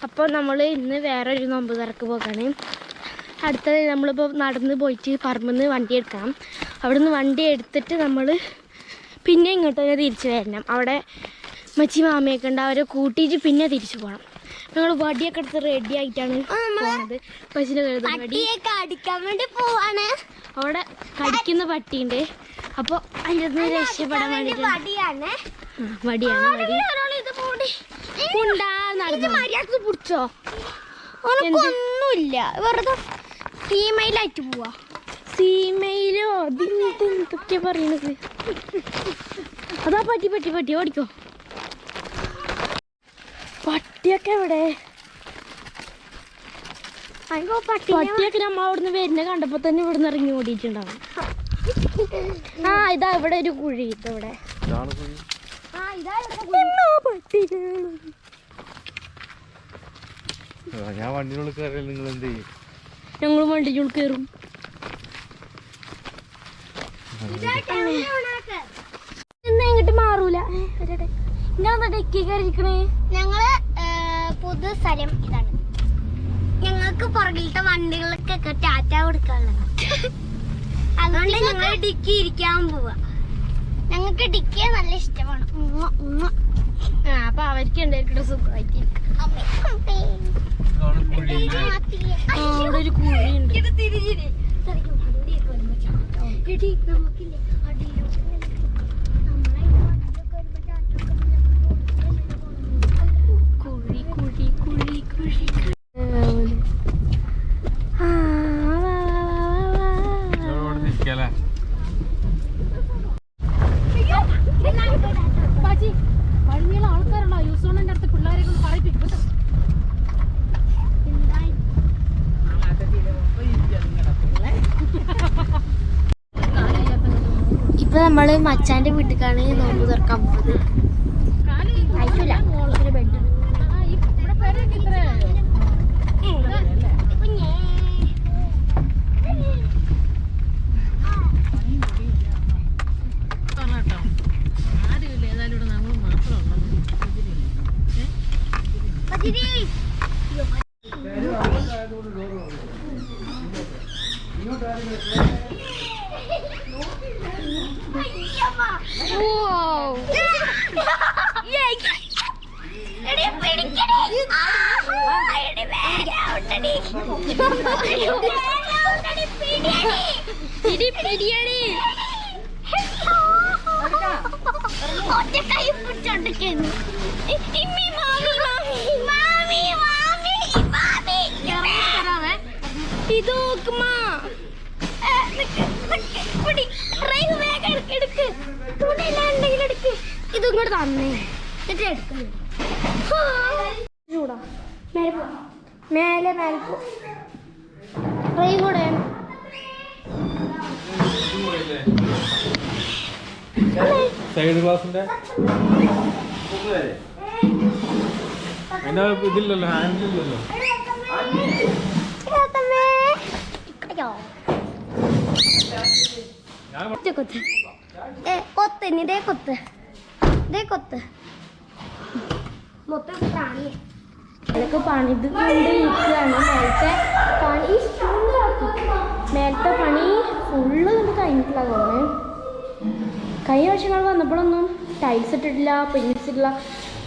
അപ്പോൾ നമ്മൾ ഇന്ന് വേറൊരു നോമ്പ് തുറക്ക് പോകാണ്. അടുത്തത് നമ്മളിപ്പോൾ നടന്ന് പോയിട്ട് പറമ്പെന്ന് വണ്ടി എടുക്കണം. അവിടെ നിന്ന് വണ്ടി എടുത്തിട്ട് നമ്മൾ പിന്നെ ഇങ്ങോട്ട് തന്നെ തിരിച്ച് വരണം. അവിടെ മച്ചി മാമയൊക്കെ ഉണ്ട്, അവരെ കൂട്ടിയിട്ട് പിന്നെ തിരിച്ചു പോകണം. ഞങ്ങൾ വടിയൊക്കെ എടുത്ത് റെഡി ആയിട്ടാണ് പോകുന്നത്. പശുവിനെ കഴുകുന്ന അടിക്കാൻ വേണ്ടി പോവാണ്. അവിടെ കടിക്കുന്ന പട്ടിയുണ്ട്. അപ്പോൾ അതിൻ്റെ നിന്ന് രക്ഷപ്പെടാൻ വേണ്ടിയിട്ട് വടിയാണ്. പിടിച്ചോ ഒന്നുമില്ല, വെറുതെ ഫീമെയിലായിട്ട് പോവാ. ഫീമെയിലോ എന്തൊക്കെയാ പറയണത്? അതാ പട്ടി പട്ടി പട്ടി ഓടിക്കോ. പട്ടിയൊക്കെ എവിടെ? പട്ടിയൊക്കെ നമ്മൾ അവിടുന്ന് വരുന്ന കണ്ടപ്പോ തന്നെ ഇവിടുന്ന് ഇറങ്ങി ഓടിയിട്ടുണ്ടാവും. ഇതാ ഇവിടെ ഒരു കുഴി. ഇവിടെ ഞാൻ വണ്ടിനുള്ളിൽ കയറിയാൽ നിങ്ങൾ എന്ത് ചെയ്യും? ഞങ്ങൾ വണ്ടിനുള്ളിൽ കയറും. ഇങ്ങോട്ട് മാറൂല. നിങ്ങളെന്താ ഡെക്കി കയറിയിരിക്കണേ? ഞങ്ങള് പുതു സ്ഥലം ഇതാണ്. ഞങ്ങൾക്ക് പുറകിലത്തെ വണ്ടികൾക്കൊക്കെ ടാറ്റ കൊടുക്കാനുള്ളത്. അതുകൊണ്ട് ഞങ്ങൾ ഡിക്കി ഇരിക്കാൻ പോവാ. ഞങ്ങൾക്ക് ഡിക്കിയെ നല്ല ഇഷ്ടമാണ്. അപ്പൊ അവർക്ക് ഉണ്ടായിരിക്കട്ടെ സുഖമായിട്ട്. അവിടെ ഒരു കുഴിയുണ്ട്. കുഴി കുഴി കുഴി കുഴി. ആൾക്കാരുണ്ടോ യൂസോണിന്റെ അടുത്ത് പിള്ളേരെ കൊണ്ട് പറയിപ്പിക്കും. ഇപ്പൊ നമ്മള് മച്ചാന്റെ വീട്ടിലേക്കാണ് നോമ്പ് തുറക്കാൻ പോകുന്നത്. ഇത് ഇങ്ങോട്ട് തന്നേ ചൂടാ. മേലെ മേലെ ട്രൈ കൂടെ സൈഡ് ഗ്ലാസിന്റെ ഇതില്ലല്ലോ, ഹാൻഡിലില്ലല്ലോ. കൊത്ത് ഇതേ കൊത്ത് ഇതേ കൊത്ത് മൊത്തം പ്രാണി. അതൊക്കെ പണിത് കൊണ്ട് ഇരിക്കുകയാണ്. മേലത്തെ പണി ഫുള്ള് നമുക്ക് കഴിഞ്ഞിട്ടില്ല തോന്നുന്നത്. കഴിഞ്ഞ വർഷങ്ങൾ വന്നപ്പോഴൊന്നും ടൈൽസ് ഇട്ടിട്ടില്ല, പെയിൻറ്റ്സ് ഇട്ടില്ല,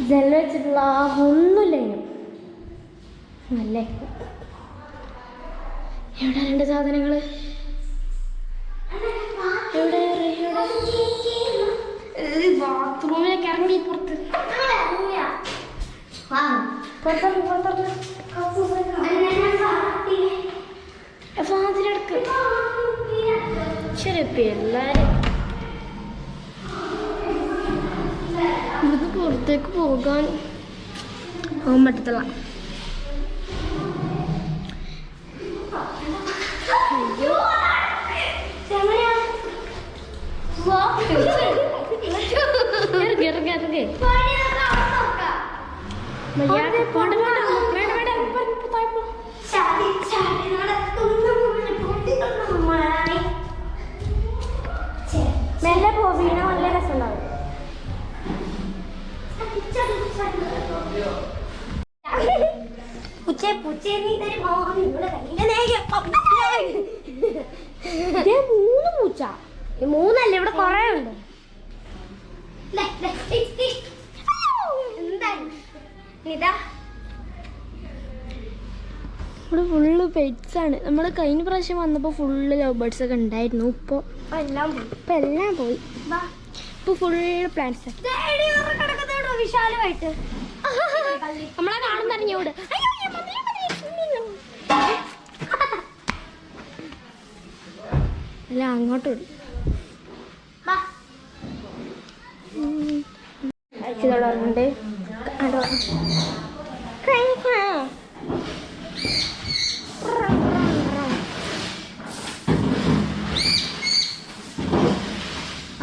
ജനൽ വെച്ചിട്ടില്ല, ഒന്നുമില്ല. ഇനി അല്ലേ എവിടെ രണ്ട് സാധനങ്ങൾ എവിടെ ബാത്റൂമിലൊക്കെ ഇറങ്ങി പുറത്ത് ഫാദിലെടുക്ക് ശരി. എല്ലാരും ഇവിടുന്ന് പുറത്തേക്ക് പോകാൻ പറ്റത്തില്ല. മെല്ലെ പോ, വീണ നല്ല രസമുണ്ടാവും. മൂന്ന് പൂച്ച, മൂന്നല്ല, ഇവിടെ കൊറേ ഉണ്ട്. ഇവിടെ ഫുള്ള് പെറ്റ്സ് ആണ്. നമ്മൾ കഴിഞ്ഞ പ്രാവശ്യം വന്നപ്പോൾ ഫുള്ള് ലവ് ബേർഡ്സ് ഒക്കെ ഉണ്ടായിരുന്നു. ഇപ്പോൾ എല്ലാം പോയി. ഇപ്പൊ ഫുള്ള് പ്ലാന്റ്സ് വിശാലമായിട്ട് നമ്മളെ കാണുന്നറിഞ്ഞോട്. അല്ല അങ്ങോട്ട് വിടും. അയച്ചതോടുണ്ട്.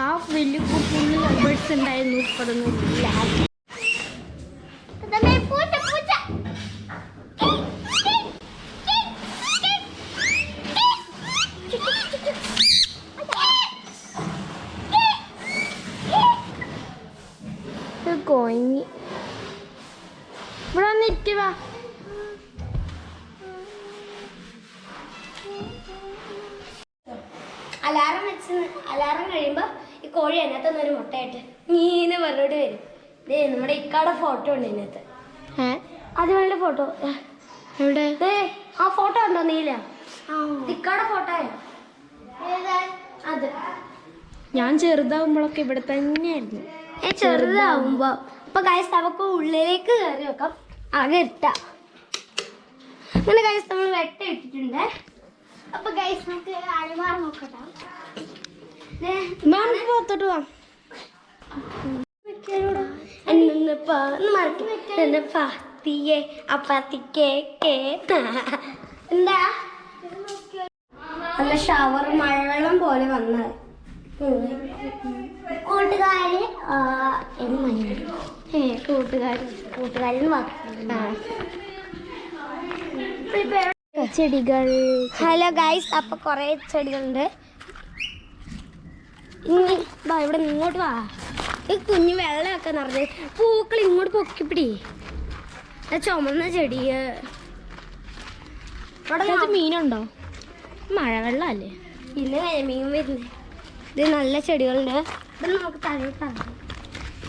ആ വലിയ ഫുള്ള് ലവേഴ്സ് ഉണ്ടായിരുന്നു. ഇപ്പൊന്നും ഇല്ല. കോങ്ങി ഇവിടെ വന്നിട്ട് വാ. അലാറം കഴിയുമ്പോ ഈ കോഴി അതിനകത്ത് ഒരു മുട്ടയായിട്ട് നീന്ന് പറഞ്ഞോട്ട് വരും. ദേ നമ്മുടെ ഇക്കാടെ ഫോട്ടോ ഉണ്ട് ഇതിനകത്ത്. അതുപോലെ ഫോട്ടോ എവിടെ? ആ ഫോട്ടോ ഉണ്ടോ? നീല ഇക്കാടെ ഫോട്ടോയോ അത്? ഞാൻ ചെറുതാവുമ്പോഴൊക്കെ ഇവിടെ തന്നെയായിരുന്നു. ചെറുതാവുമ്പോ അപ്പൊ ഗൈസ് നമുക്ക് ഉള്ളിലേക്ക് കയറി വെക്കാം. ആകെ ഇട്ട അങ്ങനെ ഗൈസ് നമ്മൾ വെട്ട ഇട്ടിട്ടുണ്ട്. അപ്പൊ ഗൈസ് നമുക്ക് അഴിമാർ നോക്കട്ടെ. പുറത്തോട്ട് പോവാം. എന്താ നല്ല ഷവർ മഴവെള്ളം പോലെ വന്നത്. കൂട്ടുകാരി ചെടികൾ. ഹലോ ഗൈസ്, അപ്പൊ കൊറേ ചെടികളുണ്ട്. ഇവിടെ ഇങ്ങോട്ട് വാ. ഈ കുഞ്ഞു വെള്ളമൊക്കെ നിറഞ്ഞ് പൂക്കൾ ഇങ്ങോട്ട് പൊക്കിപ്പിടി. ചുമന്ന ചെടി. ഇവിടെ മീനുണ്ടോ? മഴവെള്ളം അല്ലേ? ഇന്ന് മീൻ വരുന്നേ. ഇത് നല്ല ചെടികളുണ്ട്. ഇവിടെ നമുക്ക് താഴെ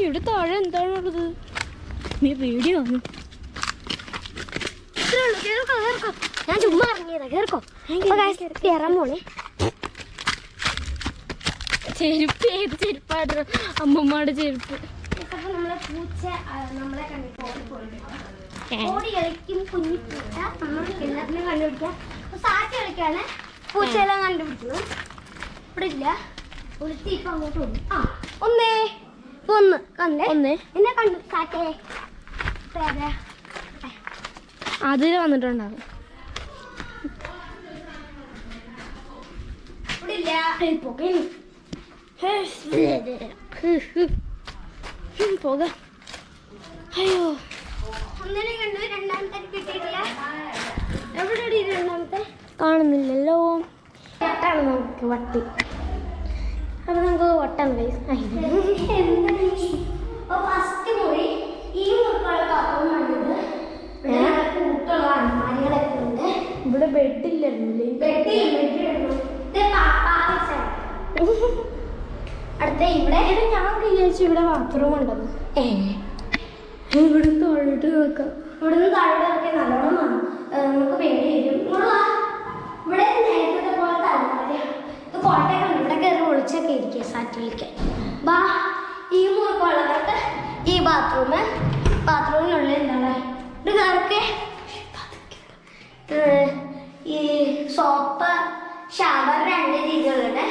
ഇവിടെ താഴെ എന്താണുള്ളത്? നീ വീഡിയോ വന്നു. ഞാൻ ചുമ്മാ ഇറങ്ങിയതാ. കേൾക്കോ? കയറാൻ പോണേ. ചെരുപ്പ് ഏത് ചെരുപ്പാണ്? അമ്മമ്മയുടെ ചെരുപ്പ്. നമ്മളെ പൂച്ച നമ്മളെ ഓടി കളിക്കും. കുഞ്ഞി പൂച്ച നമ്മൾ എല്ലാത്തിനും കണ്ടുപിടിക്കാം. സാറ്റ് കളിക്കാണ് പൂച്ചയെല്ലാം കണ്ടുപിടിക്കുന്നത്. ഇവിടെ ഇല്ല. ഒളിച്ച് ഇപ്പൊ അങ്ങോട്ട് വന്നു. ആ ഒന്നേ ഒന്ന് കണ്ടേ. ഒന്ന് എന്നെ കണ്ടു. സാറ്റേ അതില് വന്നിട്ടുണ്ടാവും. ഇവിടെ ഇല്ല. പോക. അയ്യോ, ഒന്നിനെ കണ്ടു. രണ്ടാമത്തെ കിട്ടിയിട്ടില്ല. എവിടെ രണ്ടാമത്തെ? കാണുന്നില്ലല്ലോ. വട്ടാണ് നമുക്ക് വട്ടി. അപ്പൊ നമുക്ക് വട്ടാണ് ഫസ്റ്റ് മുറി. ഈ മുറിക്കുള്ള പാത്രം കണ്ടത്. കൂട്ടുള്ള അലമാരികളൊക്കെ ഉണ്ട്. ഇവിടെ ബെഡില്ലായിരുന്നില്ലേ? അടുത്ത ഇവിടെ ഞാൻ വിചാരിച്ചു ഇവിടെ ബാത്റൂം ഉണ്ടെന്ന്. ഇവിടുന്ന് താഴോട്ട് നോക്കാം. ഇവിടുന്ന് താഴോട്ട് നോക്കിയാൽ നല്ലോണം നമുക്ക് പേടി വരും. ഇവിടെ നേരത്തെ പോലത്തെ അലമാരി. ഇത് കോട്ടയൊക്കെ ഉണ്ട്. ഇവിടെ കയറി ഒളിച്ചൊക്കെ ഇരിക്കുക സാറ്റ് കളിക്കാൻ. ബാ ഈ മുറിക്കുള്ളവർക്ക് ഈ ബാത്റൂമിനുള്ളിൽ എന്താണ് ഇത് കയറൊക്കെ ഈ സോപ്പ് ഷവർ രണ്ട് രീതികളുണ്ട്.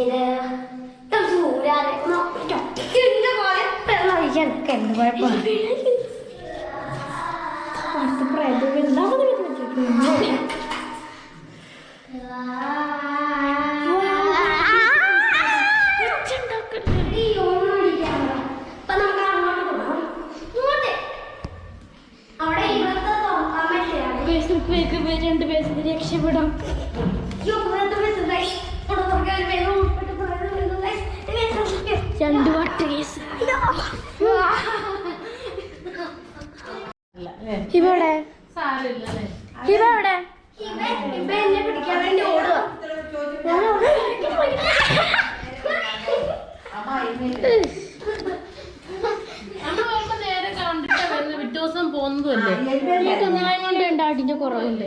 ഇത് സൂര്യാതെ പോലെ വെള്ളം ഒഴിക്കാനൊക്കെ എന്ത് കുഴപ്പമില്ല. രണ്ട് പേര് രക്ഷപ്പെടാം. രണ്ട് വട്ട കേസ്. ഇവിടെ ഇവിടെ എന്നെ പിടിക്കാൻ വേണ്ടി ഓടുക. ദിവസം പോകുന്നതല്ലേ കൊണ്ട് ഉണ്ടാട്ടിന്റെ കുറവുണ്ട്.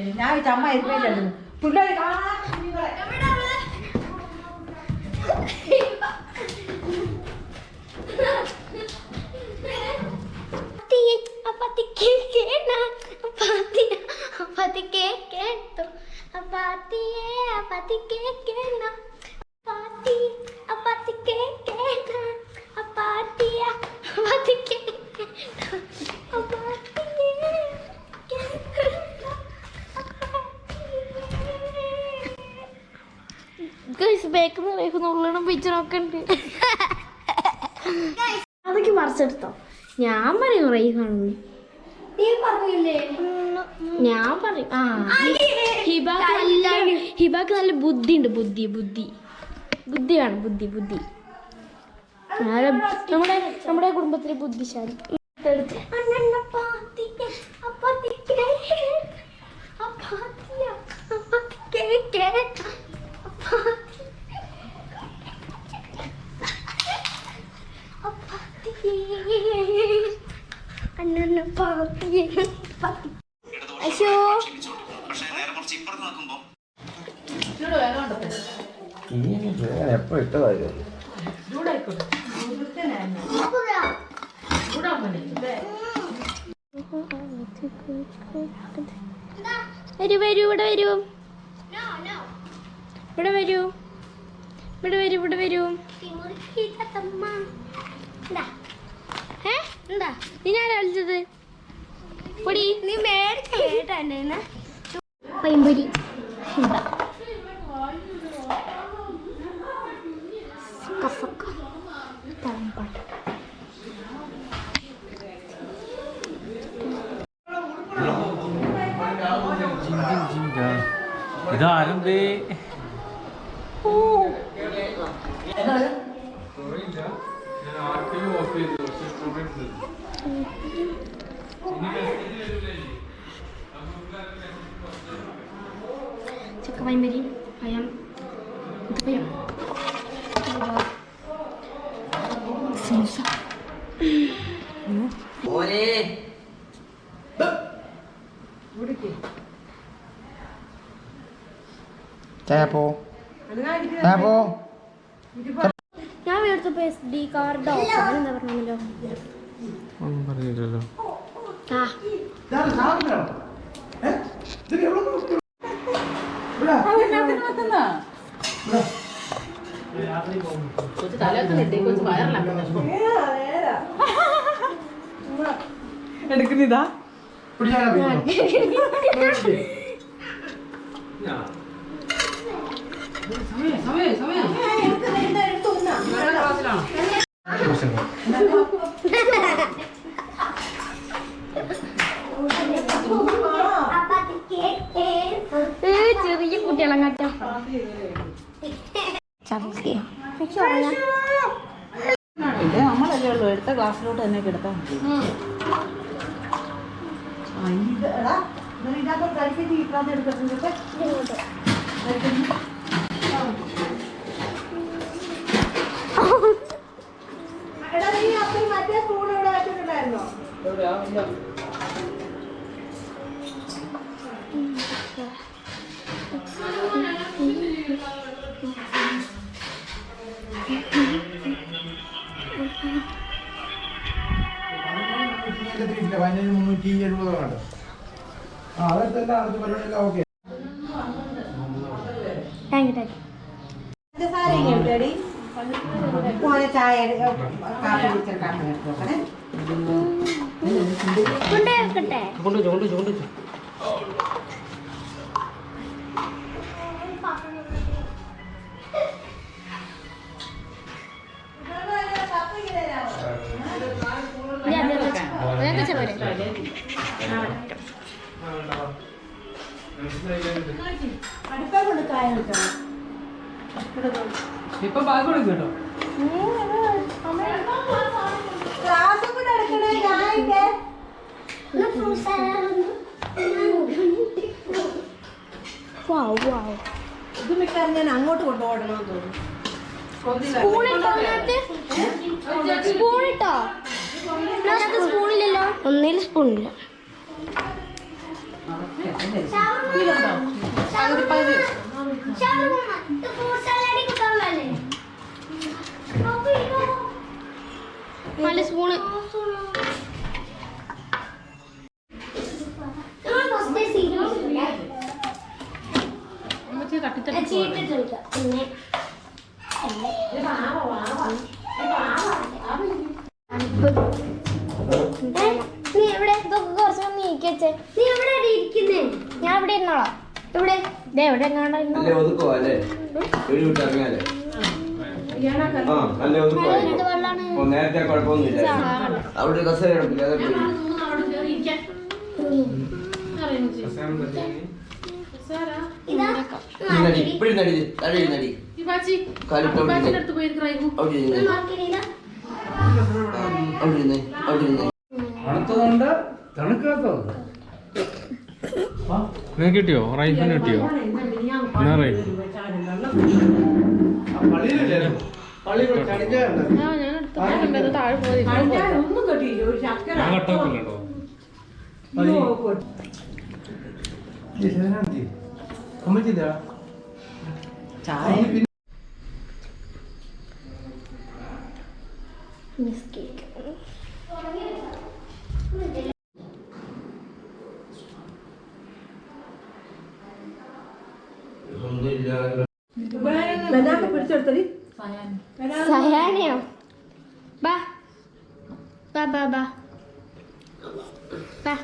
ഉള്ളണം പിച്ചറൊക്കെ ഉണ്ട്. അതൊക്കെ മറിച്ചെടുത്തോ? ഞാൻ പറയും റൈ കാണുന്നു. ഞാൻ പറയും. ഹിബാക്ക് നല്ല ബുദ്ധി ഉണ്ട്. ബുദ്ധി വേണം. ബുദ്ധി നമ്മുടെ കുടുംബത്തിലെ ബുദ്ധിശാലി. എപ്പോ ഇട്ടതായി വരൂ ഇവിടെ വരൂ. ഇവിടെ വരൂ. ഇവിടെ വരൂ. ഇവിടെ വരൂ. എന്താ നീനാരാ വിളിച്ചത്? പൊടി നീ മേടിച്ചേട്ട പൈമ്പൊരി. ഇതാരെന്തേ ചക്കപ്പയമ്പരി പയം പയം സമൂസ. ഞാൻ മേടിച്ചപ്പോ SD കാർഡ് ഓപ്ഷൻ എന്താ പറഞ്ഞല്ലോ? ഒന്നും പറഞ്ഞില്ലല്ലോ. എടുക്കുന്നിതാ ചെറിയ കുട്ടികളങ്ങാട്ടോ നമ്മളല്ലേ ഉള്ളൂ. എടുത്ത ക്ലാസ്സിലോട്ട് തന്നെ കിടത്താൻ ഇപ്പൊ ബാഗ് കൊടുക്കും കേട്ടോ. ഇത് മിക്കാറും ഞാൻ അങ്ങോട്ട് കൊണ്ടുപോകണമെന്ന് തോന്നുന്നു. സ്പൂണിട്ടോ? സ്പൂണില്ലല്ലോ. ഒന്നിൽ സ്പൂണില്ല. നല്ല സ്പൂണ്. നീ എവിടെ കുറച്ച് നീക്കിച്ചേ? നീ എവിടെ ഇരിക്കുന്നേ? ഞാൻ ഇവിടെ ഇരുന്നോളാം. ഇവിടെ എവിടെ നേരത്തെ കുഴപ്പമൊന്നുമില്ല. അവിടെ കസേര ഇപ്പഴും നടി തഴി നടി തണുത്തതുകൊണ്ട് തണുക്കാത്തത് നിനക്ക് കിട്ടിയോ? റൈഫിന് കിട്ടിയോ? എന്നാ റൈഫ് ഞാൻ കട്ടാക്കില്ലട്ടോ. പിടിച്ചെടുത്തടി. സയാനയോ? ബാ ബാ ബാ ബാ ബാ.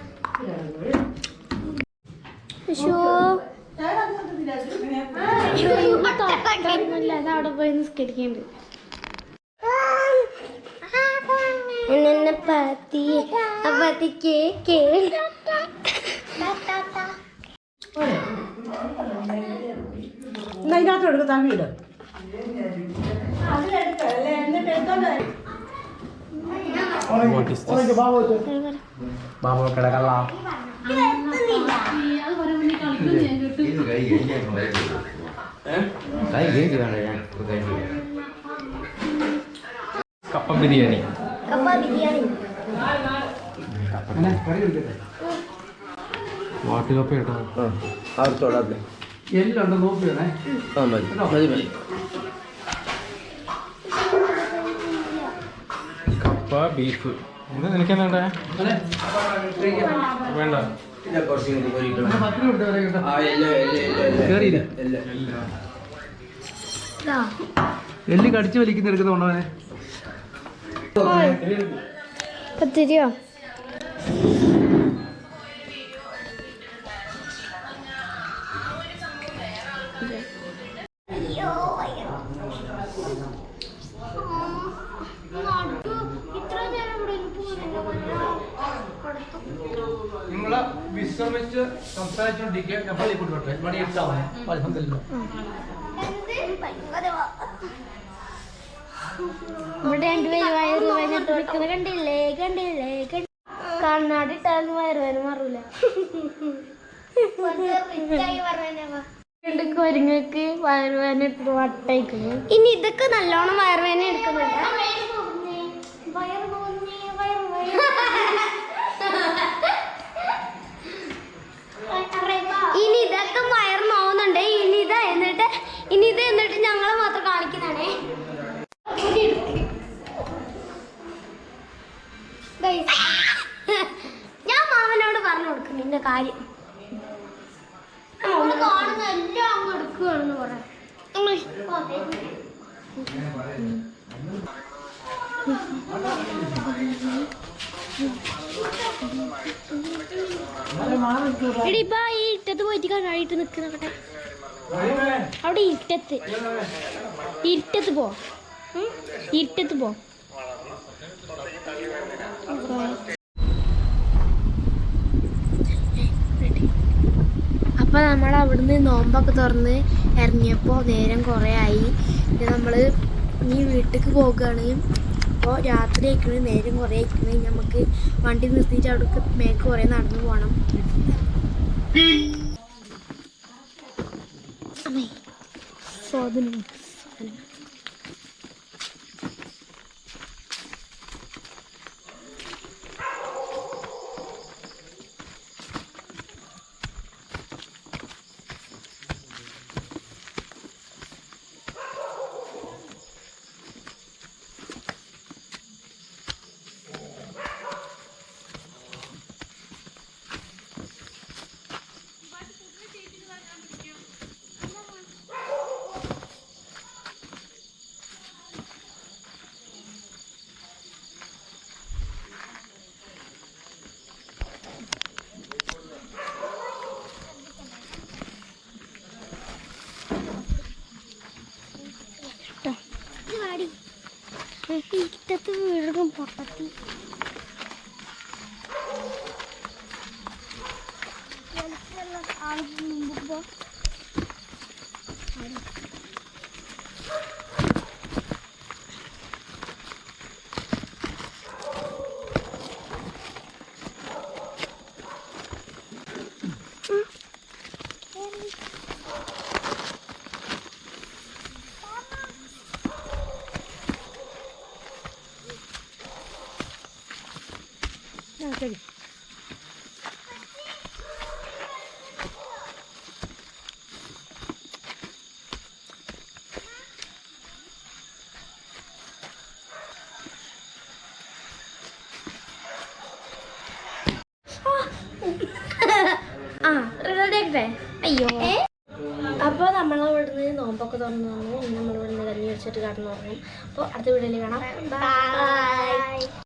അവിടെ പോയി നിസ്കരിക്കുന്നുണ്ട്. ഇതിനകത്ത് എടുക്കും തമ്മിയിട്. കപ്പ ബിരിയാണി. വാട്ടുകപ്പ കേട്ടോ. എല്ലുണ്ടോ നോക്കിയാണേ. കപ്പ ബീഫ്. എന്താ നിനക്കെന്താ വേണ്ട? എല്ലി കടിച്ചു വലിക്കുന്ന എടുക്കുന്നുണ്ടോനെ? പത്തിരിയോ? നിങ്ങള് വിശ്രമിച്ച് സംസാരിച്ചോണ്ടിരിക്കുക. നമ്മൾ കൊണ്ടുപോട്ടെ. മണി 8 അലഹമില്ല. ഇവിടെ രണ്ടുപേര് വയറ് വേദന നിൽക്കുന്നത് കണ്ടില്ലേ? കണ്ടില്ലേ? കണ്ണാടി ഇട്ടാലും വയറുവേദന മാറൂല. കൊരങ്ങക്ക് വയറുവേദന എടുത്ത് വട്ടയിക്കുന്നു. ഇനി ഇതൊക്കെ നല്ലോണം വയറുവേദന എടുക്കുന്നുണ്ട്. ഇനി ഇതൊക്കെ വയറ് നോവുന്നുണ്ട്. ഇനി ഇത് എന്നിട്ട് ഞങ്ങളെ മാത്രം കാണിക്കുന്നതാണേ. ഞാൻ മാമനോട് പറഞ്ഞു കൊടുക്കും നിന്റെ കാര്യം. നമ്മള് കാണുന്ന എല്ലാം അങ്ങ് എടുക്കുകയാണെന്ന് പറയാം. എടിപ്പാ ഈ ഇട്ടത്ത് പോയിട്ട് കണ്ണാടിയിട്ട് നിൽക്കുന്നവിടെ അവിടെ ഇരുട്ടത്ത് പോ. ഇരുട്ടത്ത് പോ. അപ്പോൾ നമ്മൾ അവിടുന്ന് നോമ്പൊക്കെ തുറന്ന് ഇറങ്ങിയപ്പോൾ നേരം കുറേ ആയി. ഇത് നമ്മൾ ഇനി വീട്ടിലേക്ക് പോകുകയാണ്. അപ്പോൾ രാത്രി ആയിക്കണ്, നേരം കുറേ ആയിക്കണ്. നമുക്ക് വണ്ടി നിർത്തിയിട്ട് അവിടേക്ക് മേക്ക് കുറേ നടന്നു പോകണം. സ്വാധീനം ഇറ്റത്ത് വീഴും പൊട്ടത്തി. ശരി. അയ്യോ. അപ്പോൾ നമ്മളിവിടുന്ന് നോമ്പൊക്കെ തുറന്നു വന്നു. നമ്മളിവിടുന്ന് കഞ്ഞി വെച്ചിട്ട് കടന്നു തുടങ്ങും. അപ്പോൾ അടുത്ത വീഡിയോയിൽ കാണാം. ബൈ.